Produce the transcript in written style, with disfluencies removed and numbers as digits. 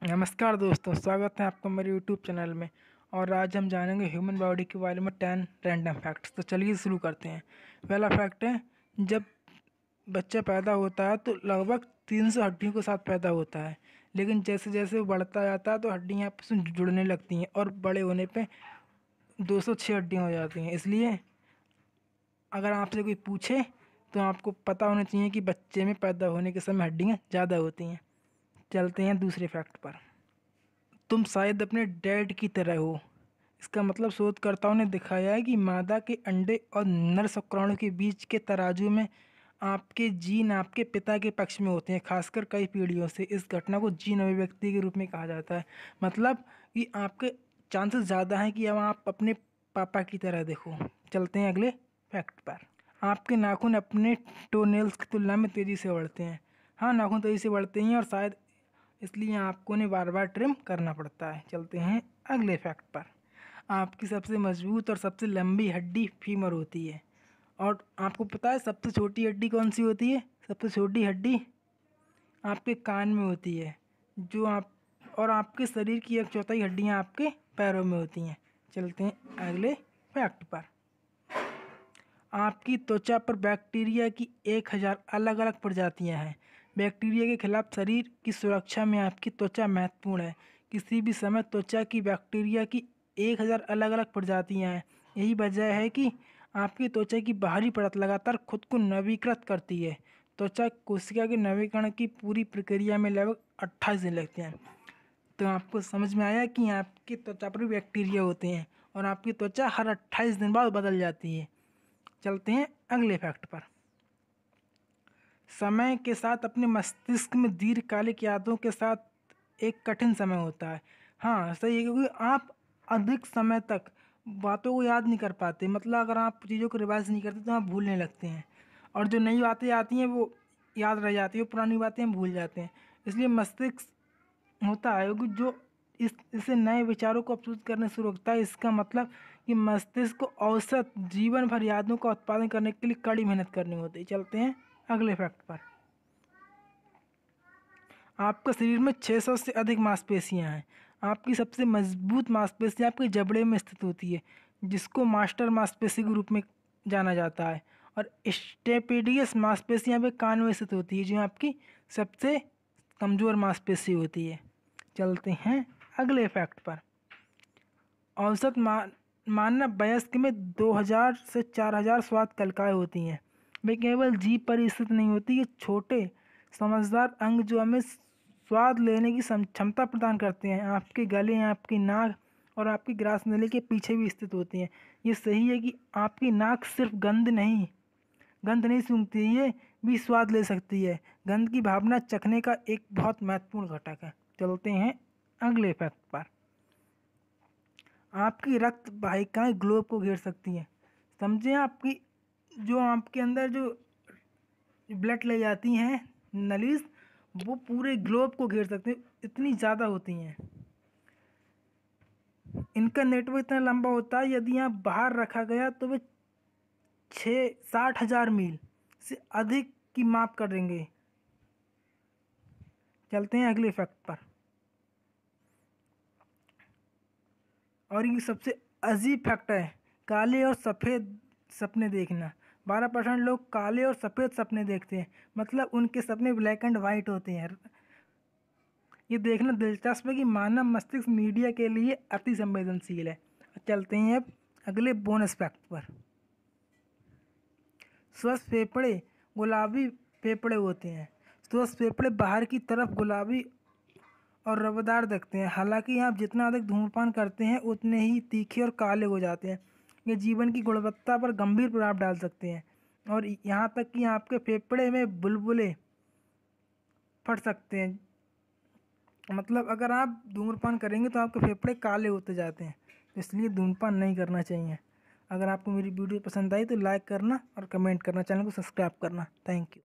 नमस्कार दोस्तों, स्वागत है आपका मेरे यूट्यूब चैनल में। और आज हम जानेंगे ह्यूमन बॉडी के बारे में 10 रैंडम फैक्ट्स। तो चलिए शुरू करते हैं। पहला फैक्ट है, जब बच्चा पैदा होता है तो लगभग 300 हड्डियों के साथ पैदा होता है, लेकिन जैसे जैसे वो बढ़ता जाता है तो हड्डियाँ आपस में जुड़ने लगती हैं और बड़े होने पे 206 हड्डियाँ हो जाती हैं। इसलिए अगर आपसे कोई पूछे तो आपको पता होना चाहिए कि बच्चे में पैदा होने के समय हड्डियाँ ज़्यादा होती हैं। चलते हैं दूसरे फैक्ट पर। तुम शायद अपने डैड की तरह हो। इसका मतलब शोधकर्ताओं ने दिखाया है कि मादा के अंडे और नर शुक्राणु के बीच के तराजू में आपके जीन आपके पिता के पक्ष में होते हैं, खासकर कई पीढ़ियों से। इस घटना को जीन अभिव्यक्ति के रूप में कहा जाता है। मतलब कि आपके चांसेस ज़्यादा हैं कि अब आप अपने पापा की तरह देखो। चलते हैं अगले फैक्ट पर। आपके नाखून अपने टोनेल्स की तुलना में तेज़ी से बढ़ते हैं। हाँ, नाखून तेज़ी से बढ़ते हैं और शायद इसलिए आपको उन्हें बार बार ट्रिम करना पड़ता है। चलते हैं अगले फैक्ट पर। आपकी सबसे मजबूत और सबसे लंबी हड्डी फीमर होती है। और आपको पता है सबसे छोटी हड्डी कौन सी होती है? सबसे छोटी हड्डी आपके कान में होती है, जो आप और आपके शरीर की 1/4 हड्डियाँ आपके पैरों में होती हैं। चलते हैं अगले फैक्ट पर। आपकी त्वचा पर बैक्टीरिया की 1000 अलग अलग प्रजातियां हैं। बैक्टीरिया के खिलाफ शरीर की सुरक्षा में आपकी त्वचा महत्वपूर्ण है। किसी भी समय त्वचा की बैक्टीरिया की 1000 अलग अलग प्रजातियां हैं। यही वजह है कि आपकी त्वचा की बाहरी परत लगातार खुद को नवीकृत करती है। त्वचा कोशिका के नवीकरण की पूरी प्रक्रिया में लगभग 28 दिन लगते हैं। तो आपको समझ में आया कि आपकी त्वचा पर भी बैक्टीरिया होते हैं और आपकी त्वचा हर 28 दिन बाद बदल जाती है। चलते हैं अगले फैक्ट पर। समय के साथ अपने मस्तिष्क में दीर्घकालिक यादों के साथ एक कठिन समय होता है। हाँ, सही है, क्योंकि आप अधिक समय तक बातों को याद नहीं कर पाते। मतलब अगर आप चीज़ों को रिवाइज नहीं करते तो आप भूलने लगते हैं, और जो नई बातें आती हैं वो याद रह जाती है, पुरानी बातें हम भूल जाते हैं। इसलिए मस्तिष्क होता है क्योंकि जो इसे नए विचारों को अवशोषित करने से रोकता है। इसका मतलब कि मस्तिष्क को औसत जीवन भर यादों का उत्पादन करने के लिए कड़ी मेहनत करनी होती है। चलते हैं अगले फैक्ट पर। आपके शरीर में 600 से अधिक मांसपेशियां हैं। आपकी सबसे मजबूत मांसपेशी आपके जबड़े में स्थित होती है, जिसको मास्टर मांसपेशी के रूप में जाना जाता है। और स्टेपेडियस मांसपेशियां आपके कान में स्थित होती है, जो आपकी सबसे कमज़ोर मांसपेशी होती है। चलते हैं अगले फैक्ट पर। औसत मानव वयस्क में 2000 से 4000 स्वाद कलिकाएं होती हैं। वे केवल जीभ पर स्थित नहीं होती। ये छोटे समझदार अंग जो हमें स्वाद लेने की क्षमता प्रदान करते हैं, आपके गले, आपकी नाक और आपकी ग्रास नली के पीछे भी स्थित होती हैं। ये सही है कि आपकी नाक सिर्फ गंध नहीं सूंघती, ये भी स्वाद ले सकती है। गंध की भावना चखने का एक बहुत महत्वपूर्ण घटक है। चलते हैं अगले फैक्ट पर। आपकी रक्त वाहिकाएं ग्लोब को घेर सकती हैं। समझे, आपकी जो आपके अंदर जो ब्लड ले जाती हैं नलीज, वो पूरे ग्लोब को घेर सकते हैं, इतनी ज़्यादा होती हैं। इनका नेटवर्क इतना लंबा होता है, यदि यहाँ बाहर रखा गया तो वे 60,000 मील से अधिक की माप कर देंगे। चलते हैं अगले फैक्ट पर। और ये सबसे अजीब फैक्ट है, काले और सफ़ेद सपने देखना। 12% लोग काले और सफ़ेद सपने देखते हैं, मतलब उनके सपने ब्लैक एंड वाइट होते हैं। ये देखना दिलचस्प है कि मानव मस्तिष्क मीडिया के लिए अति संवेदनशील है। चलते हैं अब अगले बोनस फैक्ट पर। स्वस्थ फेफड़े गुलाबी फेफड़े होते हैं। स्वस्थ फेफड़े बाहर की तरफ गुलाबी और रबरदार दिखते हैं। हालांकि आप जितना अधिक धूम्रपान करते हैं उतने ही तीखे और काले हो जाते हैं। ये जीवन की गुणवत्ता पर गंभीर प्रभाव डाल सकते हैं, और यहाँ तक कि आपके फेफड़े में बुलबुले फट सकते हैं। मतलब अगर आप धूम्रपान करेंगे तो आपके फेफड़े काले होते जाते हैं, तो इसलिए धूम्रपान नहीं करना चाहिए। अगर आपको मेरी वीडियो पसंद आई तो लाइक करना और कमेंट करना, चैनल को सब्सक्राइब करना। Thank you.